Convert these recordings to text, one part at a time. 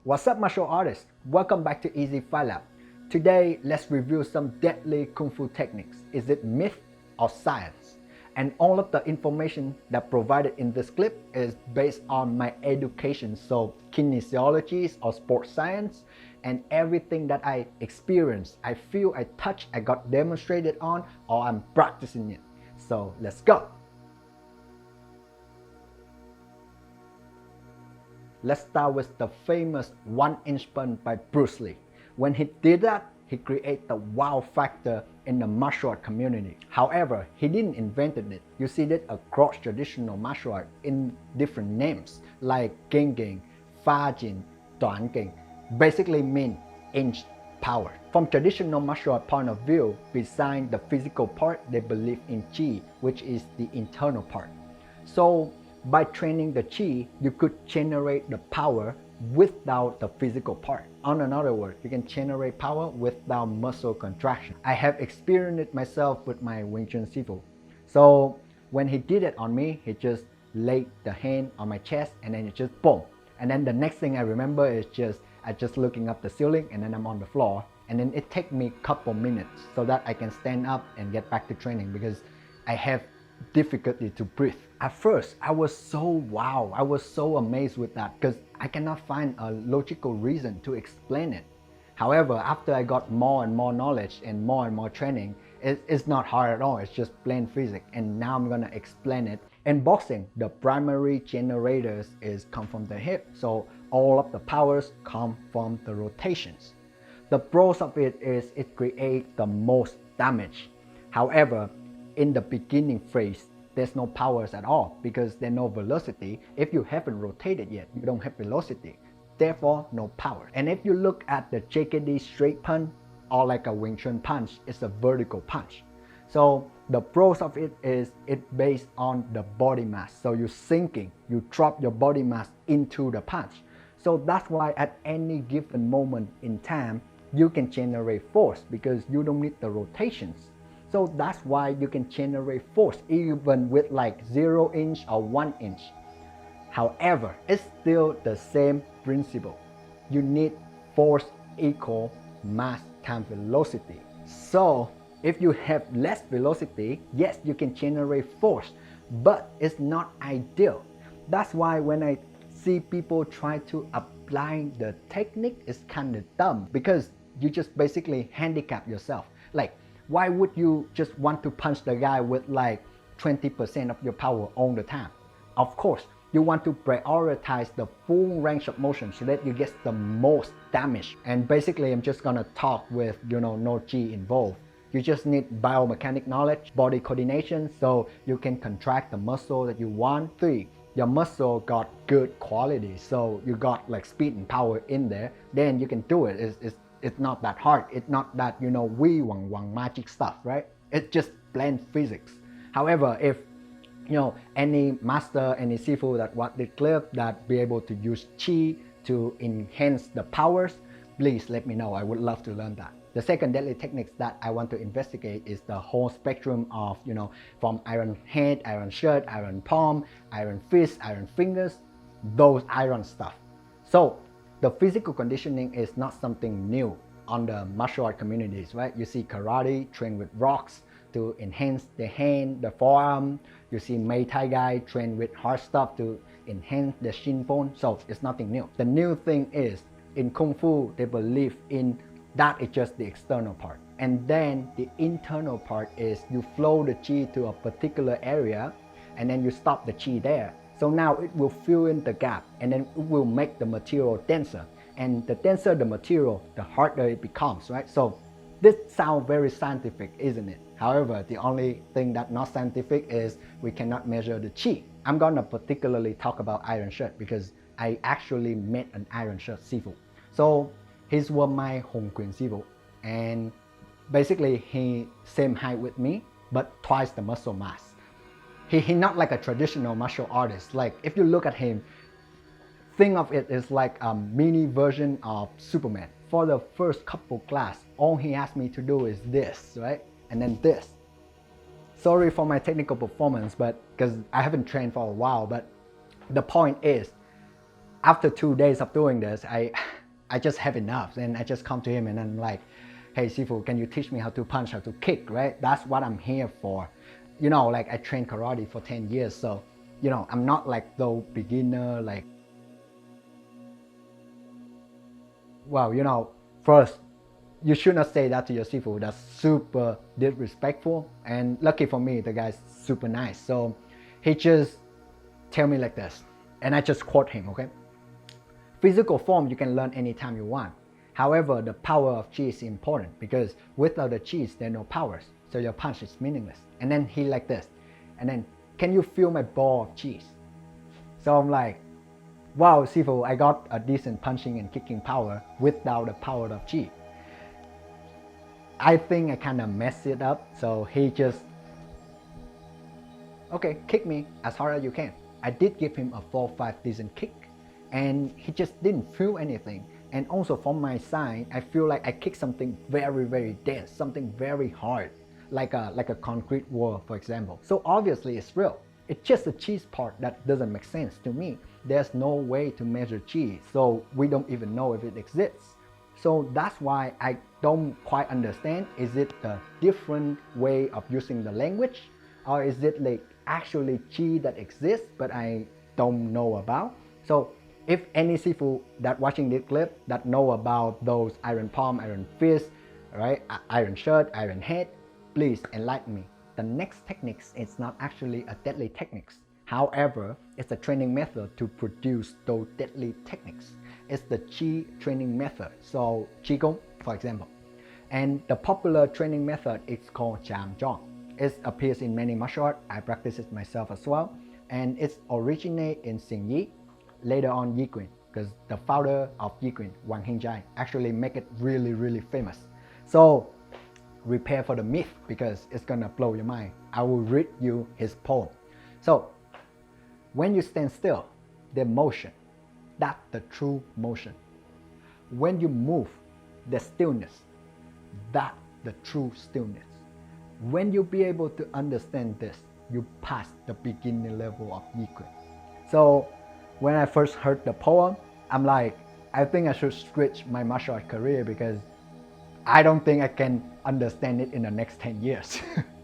What's up, martial artists? Welcome back to EZ FightLab. Today, let's review some deadly Kung Fu techniques. Is it myth or science? And all of the information that provided in this clip is based on my education, so kinesiology or sports science, and everything that I experienced, I feel, I touch, I got demonstrated on, or I'm practicing it. So let's go. Let's start with the famous 1-inch punch by Bruce Lee. When he did that, he created the wow factor in the martial art community. However, he didn't invent it. You see that across traditional martial art in different names like Gung, Jin, zhuang, basically mean inch power. From traditional martial art point of view, besides the physical part, they believe in Qi, which is the internal part. So by training the Qi, you could generate the power without the physical part. On another word, you can generate power without muscle contraction. I have experienced it myself with my Wing Chun Sifu. So when he did it on me, he just laid the hand on my chest and then it just boom. And then the next thing I remember is I just looking up the ceiling and then I'm on the floor. And then it takes me a couple minutes so that I can stand up and get back to training because I have difficulty to breathe. At first, I was so I was so amazed with that because I cannot find a logical reason to explain it. However, after I got more and more knowledge and more training, it's not hard at all. It's just plain physics, and now I'm gonna explain it. In boxing, the primary generators come from the hip, so all of the powers come from the rotations. The pros of it is it creates the most damage. However, in the beginning phase, there's no powers at all because there's no velocity. If you haven't rotated yet, you don't have velocity, therefore no power. And if you look at the JKD straight punch or like a Wing Chun punch, it's a vertical punch. So the pros of it is it's based on the body mass. So you're sinking, you drop your body mass into the punch. So that's why at any given moment in time, you can generate force because you don't need the rotations. So that's why you can generate force even with like 0-inch or 1-inch. However, it's still the same principle. You need force equal mass times velocity. So if you have less velocity, yes, you can generate force, but it's not ideal. That's why when I see people try to apply the technique, it's kind of dumb because you just basically handicap yourself. Like, why would you just want to punch the guy with like 20% of your power all the time? Of course, you want to prioritize the full range of motion so that you get the most damage. And basically, I'm just gonna talk with, no G involved. You just need biomechanic knowledge, body coordination, so you can contract the muscle that you want. 3, your muscle got good quality, so you got like speed and power in there, then you can do it. It's not that hard. It's not that, wang magic stuff, right? It's just plain physics. However, if, any master, any sifu that watch the clip that be able to use Qi to enhance the powers, please let me know. I would love to learn that. The second deadly techniques that I want to investigate is the whole spectrum of, from iron hand, iron shirt, iron palm, iron fist, iron fingers, those iron stuff. So the physical conditioning is not something new on the martial art communities, right? You see karate train with rocks to enhance the hand, the forearm. You see Muay Thai guy train with hard stuff to enhance the shin bone. So it's nothing new. The new thing is in Kung Fu, they believe in that is just the external part. And then the internal part is you flow the Qi to a particular area and then you stop the Qi there. So now it will fill in the gap and then it will make the material denser. And the denser the material, the harder it becomes, right? So this sounds very scientific, isn't it? However, the only thing that's not scientific is we cannot measure the Qi. I'm gonna particularly talk about iron shirt because I actually met an iron shirt sifu. So he's one my Hong Kuen sifu. And basically he same height with me, but twice the muscle mass. He not like a traditional martial artist. Like if you look at him, think of it as like a mini version of Superman. For the first couple class, all he asked me to do is this, right? And then this. Sorry for my technical performance, but because I haven't trained for a while, but the point is, after 2 days of doing this, I just have enough, and I just come to him and I'm like, hey Sifu, can you teach me how to punch, how to kick, right? That's what I'm here for. You know, like I trained karate for 10 years, so you know, I'm not like the beginner, like, well, you know, first, you should not say that to your Sifu. That's super disrespectful. And lucky for me, the guy's super nice. So he just tell me like this, and I just quote him, okay? Physical form you can learn anytime you want. However, the power of chi is important because without the chi, there are no powers. So your punch is meaningless. And then he like this, and then, can you feel my ball of chi? So I'm like, wow, Sifu, I got a decent punching and kicking power without the power of chi. I think I kind of messed it up, so he just, okay, kick me as hard as you can. I did give him a 4-5 decent kick, and he just didn't feel anything. And also from my side, I feel like I kicked something very, very dense, something very hard, like a concrete wall, for example. So obviously it's real. It's just the chi part that doesn't make sense to me. There's no way to measure chi, so we don't even know if it exists. So that's why I don't quite understand, is it a different way of using the language? Or is it like actually chi that exists but I don't know about? So if any Sifu that watching this clip that know about those iron palm, iron fist, right, iron shirt, iron head, please enlighten me. The next techniques is not actually a deadly techniques. However, it's a training method to produce those deadly techniques. It's the Chi training method, so Qigong, for example. And the popular training method is called zhuang. It appears in many martial arts. I practice it myself as well. And it's originated in Xing Yi, later on Yi Kuen, because the founder of Yi Kuen, Zhan, actually make it really, really famous. So prepare for the myth because it's gonna blow your mind. I will read you his poem. So when you stand still, the motion, that's the true motion. When you move, the stillness, that's the true stillness. When you be able to understand this, you pass the beginning level of Yi Kuen. So when I first heard the poem, I'm like, I think I should switch my martial art career because I don't think I can understand it in the next 10 years.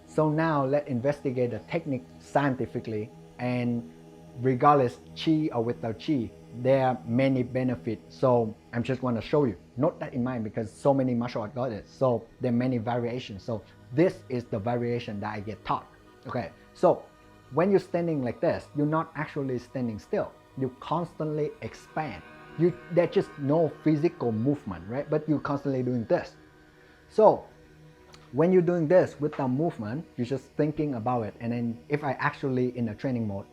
So now let's investigate the technique scientifically, and regardless chi or without chi, there are many benefits. So I'm just want to show you. Note that in mind because so many martial art got it. So there are many variations. So this is the variation that I get taught. Okay, so when you're standing like this, you're not actually standing still. You constantly expand. There's just no physical movement, right? But you're constantly doing this. So when you're doing this without movement, you're just thinking about it. And then if I actually in a training mode,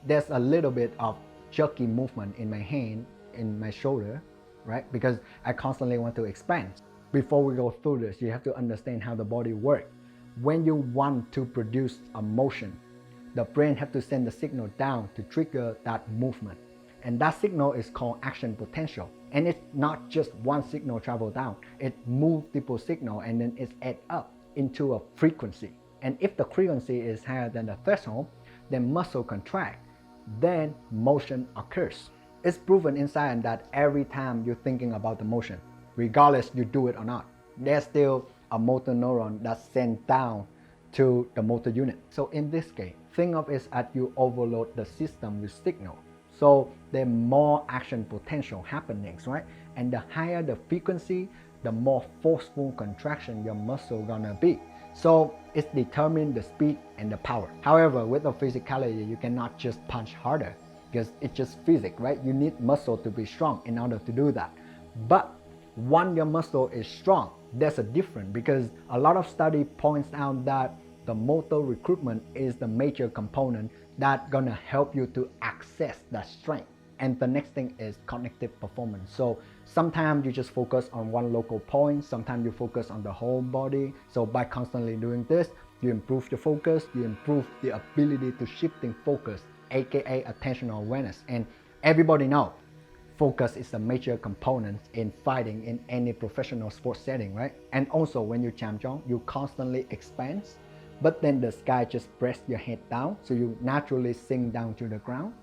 there's a little bit of jerky movement in my hand, in my shoulder, right? Because I constantly want to expand. Before we go through this, you have to understand how the body works. When you want to produce a motion, the brain have to send the signal down to trigger that movement. And that signal is called action potential. And it's not just one signal travel down, it multiple signal and then it's add up into a frequency. And if the frequency is higher than the threshold, then muscle contract, then motion occurs. It's proven in science that every time you're thinking about the motion, regardless you do it or not, there's still a motor neuron that's sent down to the motor unit. So in this case, think of it as you overload the system with signal. So there's more action potential happenings, right? And the higher the frequency, the more forceful contraction your muscle gonna be. So it's determine the speed and the power. However, with the physicality, you cannot just punch harder because it's just physics, right? You need muscle to be strong in order to do that. But once your muscle is strong, there's a difference because a lot of study points out that the motor recruitment is the major component that's gonna help you to access that strength. And the next thing is cognitive performance. So sometimes you just focus on one local point, sometimes you focus on the whole body. So by constantly doing this, you improve your focus, you improve the ability to shifting focus, aka attentional awareness. And everybody knows focus is a major component in fighting in any professional sports setting, right? And also when you champion, you constantly expand, but then the sky just press your head down, so you naturally sink down to the ground.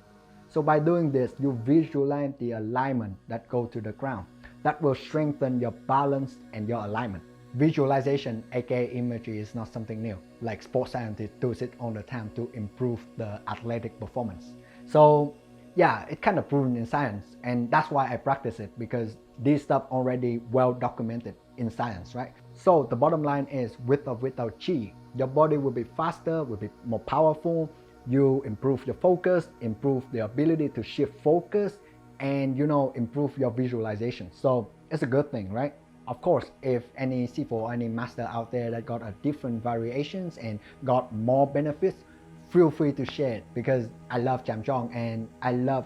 So by doing this, you visualize the alignment that go to the ground. That will strengthen your balance and your alignment. Visualization, aka imagery, is not something new. Like sports scientists do it all the time to improve the athletic performance. So yeah, it's kind of proven in science, and that's why I practice it, because this stuff already well documented in science, right? So the bottom line is, with or without chi, your body will be faster, will be more powerful. You improve your focus, improve the ability to shift focus, and improve your visualization. So it's a good thing, right? Of course, if any Sifu or any master out there that got a different variations and got more benefits, feel free to share it, because I love zhuang and I love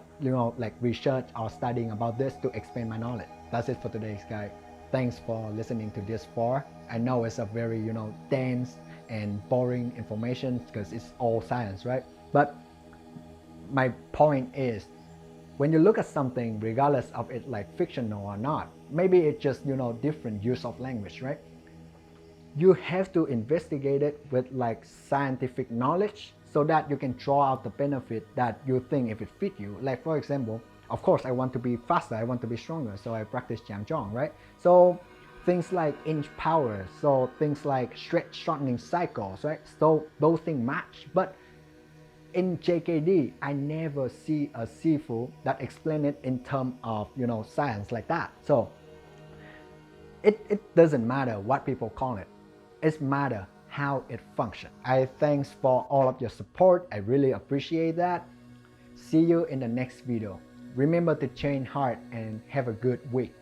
like research or studying about this to expand my knowledge. That's it for today's guys. Thanks for listening to this far. I know it's a very dense and boring information because it's all science, right? But my point is, when you look at something, regardless of it like fictional or not, maybe it's just different use of language, right? You have to investigate it with like scientific knowledge, so that you can draw out the benefit that you think if it fit you. Like for example, of course I want to be faster, I want to be stronger, so I practice zhuang, right? So things like inch power, so things like stretch shortening cycles, right? So those things match. But in JKD, I never see a Sifu that explain it in terms of science like that. So it doesn't matter what people call it. It matters how it functions. I thanks for all of your support. I really appreciate that. See you in the next video. Remember to train hard and have a good week.